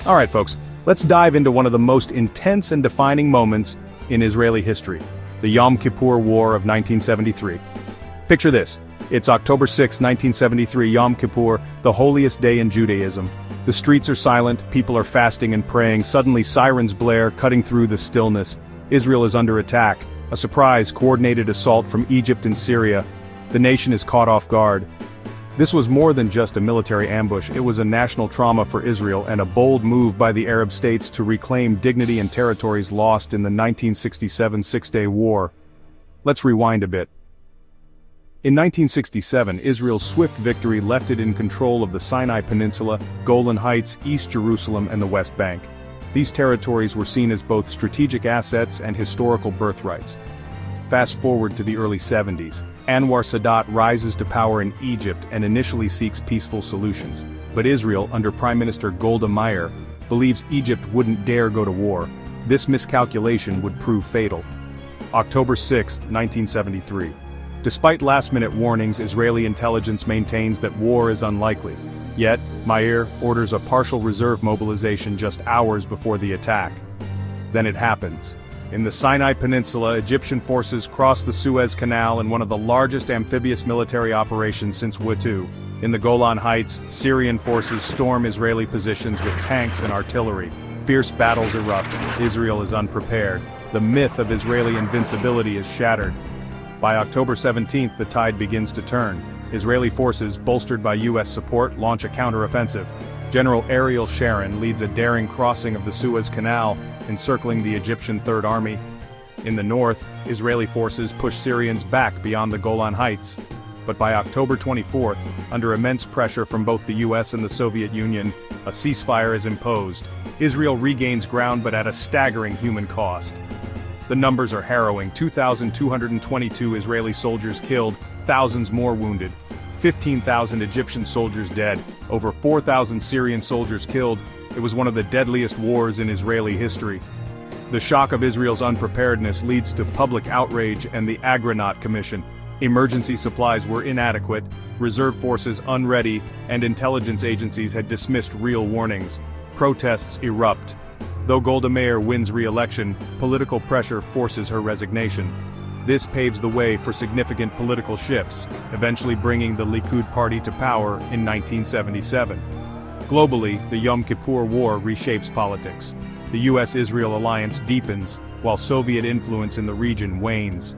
Alright folks, let's dive into one of the most intense and defining moments in Israeli history, the Yom Kippur War of 1973. Picture this, it's October 6, 1973, Yom Kippur, the holiest day in Judaism. The streets are silent, people are fasting and praying, suddenly sirens blare, cutting through the stillness. Israel is under attack, a surprise coordinated assault from Egypt and Syria. The nation is caught off guard. This was more than just a military ambush, it was a national trauma for Israel and a bold move by the Arab states to reclaim dignity and territories lost in the 1967 Six-Day War. Let's rewind a bit. In 1967, Israel's swift victory left it in control of the Sinai Peninsula, Golan Heights, East Jerusalem and the West Bank. These territories were seen as both strategic assets and historical birthrights. Fast forward to the early 70s. Anwar Sadat rises to power in Egypt and initially seeks peaceful solutions. But Israel, under Prime Minister Golda Meir, believes Egypt wouldn't dare go to war. This miscalculation would prove fatal. October 6, 1973. Despite last-minute warnings, Israeli intelligence maintains that war is unlikely. Yet, Meir orders a partial reserve mobilization just hours before the attack. Then it happens. In the Sinai Peninsula, Egyptian forces cross the Suez Canal in one of the largest amphibious military operations since Wutu. In the Golan Heights, Syrian forces storm Israeli positions with tanks and artillery. Fierce battles erupt. Israel is unprepared. The myth of Israeli invincibility is shattered. By October 17th, the tide begins to turn. Israeli forces, bolstered by U.S. support, launch a counteroffensive. General Ariel Sharon leads a daring crossing of the Suez Canal, encircling the Egyptian Third Army. In the north, Israeli forces push Syrians back beyond the Golan Heights. But by October 24th, under immense pressure from both the US and the Soviet Union, a ceasefire is imposed. Israel regains ground but at a staggering human cost. The numbers are harrowing: 2,222 Israeli soldiers killed, thousands more wounded. 15,000 Egyptian soldiers dead, over 4,000 Syrian soldiers killed. It was one of the deadliest wars in Israeli history. The shock of Israel's unpreparedness leads to public outrage and the Agranat Commission. Emergency supplies were inadequate, reserve forces unready, and intelligence agencies had dismissed real warnings. Protests erupt. Though Golda Meir wins re-election, political pressure forces her resignation. This paves the way for significant political shifts, eventually bringing the Likud party to power in 1977. Globally, the Yom Kippur War reshapes politics. The US-Israel alliance deepens, while Soviet influence in the region wanes.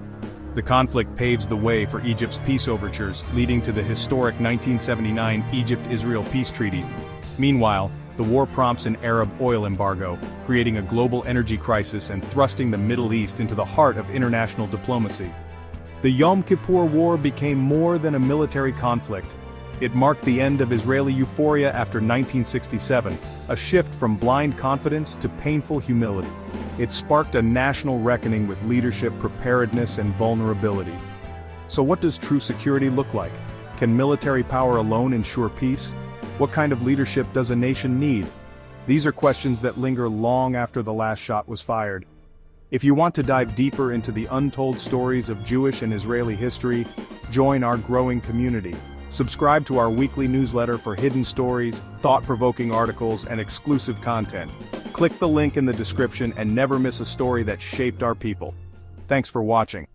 The conflict paves the way for Egypt's peace overtures, leading to the historic 1979 Egypt-Israel peace treaty. Meanwhile, the war prompts an Arab oil embargo, creating a global energy crisis and thrusting the Middle East into the heart of international diplomacy. The Yom Kippur War became more than a military conflict. It marked the end of Israeli euphoria after 1967, a shift from blind confidence to painful humility. It sparked a national reckoning with leadership, preparedness, and vulnerability. So what does true security look like? Can military power alone ensure peace? What kind of leadership does a nation need? These are questions that linger long after the last shot was fired. If you want to dive deeper into the untold stories of Jewish and Israeli history, join our growing community. Subscribe to our weekly newsletter for hidden stories, thought-provoking articles, and exclusive content. Click the link in the description and never miss a story that shaped our people. Thanks for watching.